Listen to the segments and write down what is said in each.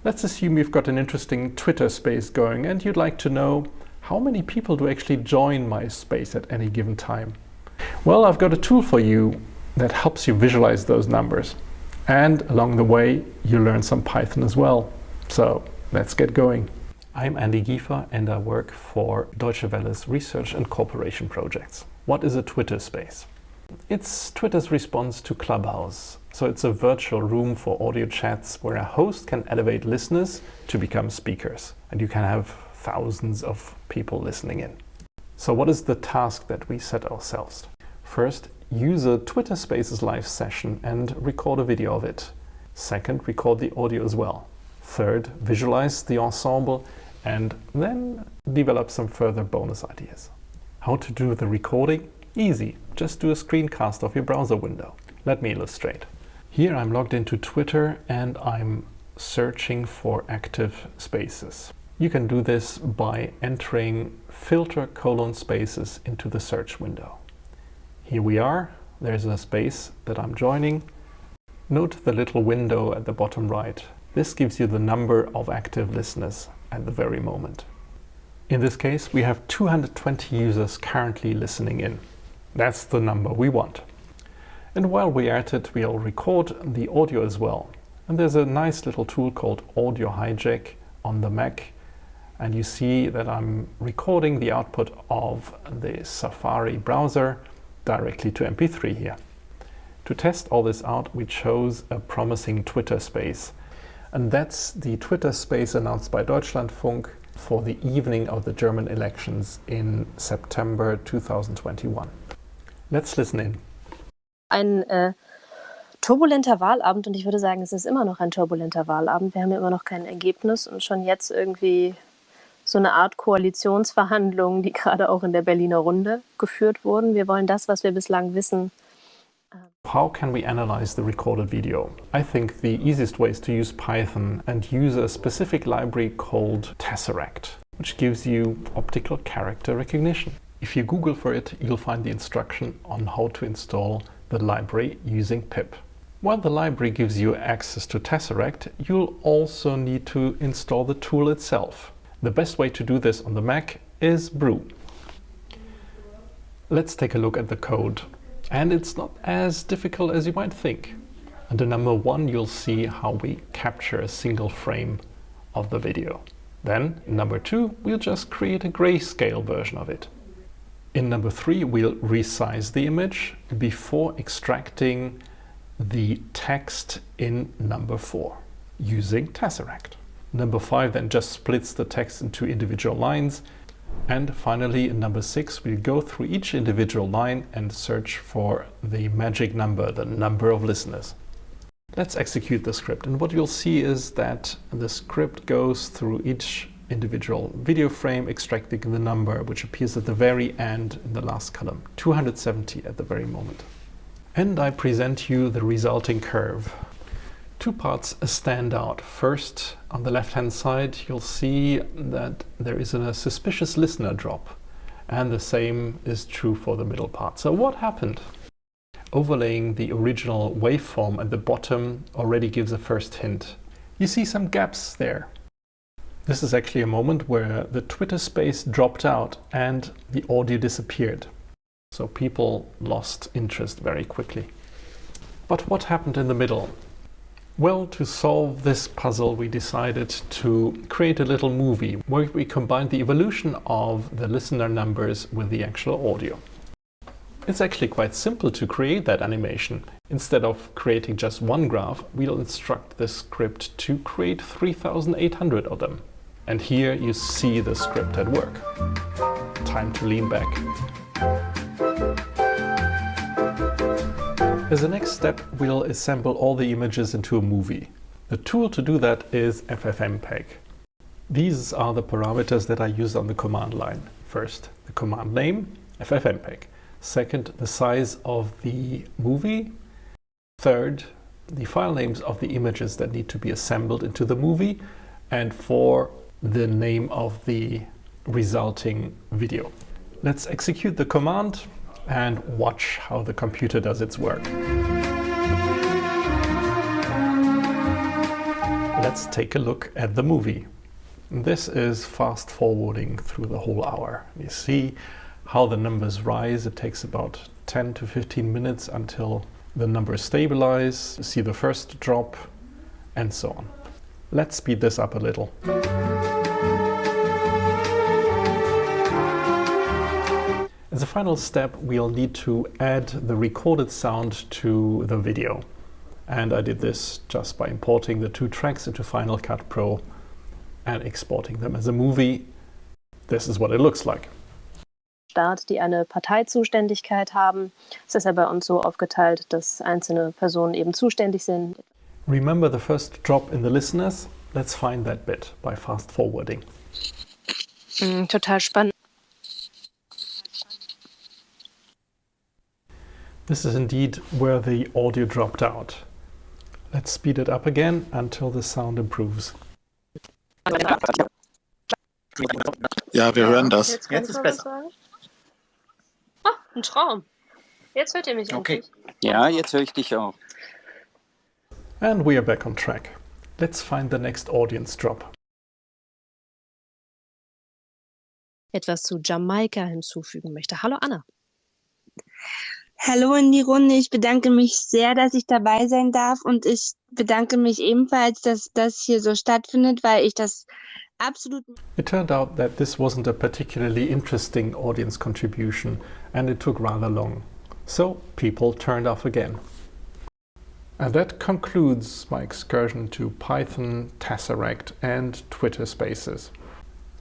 Let's assume you've got an interesting Twitter space going and you'd like to know how many people do actually join my space at any given time. Well, I've got a tool for you that helps you visualize those numbers. And along the way, you learn some Python as well. So let's get going. I'm Andy Giefer and I work for Deutsche Welle's research and cooperation projects. What is a Twitter space? It's Twitter's response to Clubhouse. So it's a virtual room for audio chats where a host can elevate listeners to become speakers. And you can have thousands of people listening in. So what is the task that we set ourselves? First, use a Twitter Spaces live session and record a video of it. Second, record the audio as well. Third, visualize the ensemble and then develop some further bonus ideas. How to do the recording? Easy. Just do a screencast of your browser window. Let me illustrate. Here I'm logged into Twitter and I'm searching for active spaces. You can do this by entering filter:spaces into the search window. Here we are. There's a space that I'm joining. Note the little window at the bottom right. This gives you the number of active listeners at the very moment. In this case, we have 220 users currently listening in. That's the number we want. And while we're at it, we'll record the audio as well. And there's a nice little tool called Audio Hijack on the Mac. And you see that I'm recording the output of the Safari browser directly to MP3 here. To test all this out, we chose a promising Twitter space. And that's the Twitter space announced by Deutschlandfunk for the evening of the German elections in September 2021. Let's listen in. Ein turbulenter Wahlabend und ich würde sagen, es ist immer noch ein turbulenter Wahlabend. Wir haben ja immer noch kein Ergebnis und schon jetzt irgendwie so eine Art Koalitionsverhandlungen, die gerade auch in der Berliner Runde geführt wurden. Wir wollen das, was wir bislang wissen. How can we analyze the recorded video? I think the easiest way is to use Python and use a specific library called Tesseract, which gives you optical character recognition. If you Google for it, you'll find the instruction on how to install the library using pip. While the library gives you access to Tesseract, you'll also need to install the tool itself. The best way to do this on the Mac is Brew. Let's take a look at the code. And it's not as difficult as you might think. Under number 1, you'll see how we capture a single frame of the video. Then, in number 2, we'll just create a grayscale version of it. In number 3, we'll resize the image before extracting the text in number 4 using Tesseract. Number 5 then just splits the text into individual lines. And finally, in number 6, we'll go through each individual line and search for the magic number, the number of listeners. Let's execute the script. And what you'll see is that the script goes through each individual video frame, extracting the number, which appears at the very end in the last column, 270 at the very moment. And I present you the resulting curve. Two parts stand out. First, on the left-hand side, you'll see that there is a suspicious listener drop. And the same is true for the middle part. So what happened? Overlaying the original waveform at the bottom already gives a first hint. You see some gaps there. This is actually a moment where the Twitter space dropped out and the audio disappeared. So people lost interest very quickly. But what happened in the middle? Well, to solve this puzzle, we decided to create a little movie where we combined the evolution of the listener numbers with the actual audio. It's actually quite simple to create that animation. Instead of creating just one graph, we'll instruct the script to create 3,800 of them. And here you see the script at work. Time to lean back. As a next step, we'll assemble all the images into a movie. The tool to do that is FFmpeg. These are the parameters that I use on the command line. First, the command name, FFmpeg. Second, the size of the movie. Third, the file names of the images that need to be assembled into the movie. And four, the name of the resulting video. Let's execute the command and watch how the computer does its work. Let's take a look at the movie. This is fast forwarding through the whole hour. You see how the numbers rise. It takes about 10 to 15 minutes until the numbers stabilize. You see the first drop and so on. Let's speed this up a little. As a final step, we'll need to add the recorded sound to the video. And I did this just by importing the 2 tracks into Final Cut Pro and exporting them as a movie. This is what it looks like. Staat, die eine Parteizuständigkeit haben. Es ist ja bei uns so aufgeteilt, dass einzelne Personen eben zuständig sind. Remember the first drop in the listeners? Let's find that bit by fast forwarding. Total spannend. This is indeed where the audio dropped out. Let's speed it up again until the sound improves. Ja, wir hören das. Jetzt ist besser. Ah, ein Traum. Jetzt hört ihr mich Okay. endlich. Ja, jetzt höre ich dich auch. And we are back on track. Let's find the next audience drop. Etwas zu Jamaika hinzufügen möchte. Hallo Anna. Hallo in die Runde. Ich bedanke mich sehr, dass ich dabei sein darf und ich bedanke mich ebenfalls, dass das hier so stattfindet, weil ich das absolut... It turned out that this wasn't a particularly interesting audience contribution and it took rather long. So people turned off again. And that concludes my excursion to Python, Tesseract and Twitter Spaces.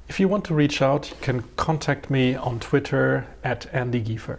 If you want to reach out, you can contact me on Twitter @AndyGiefer.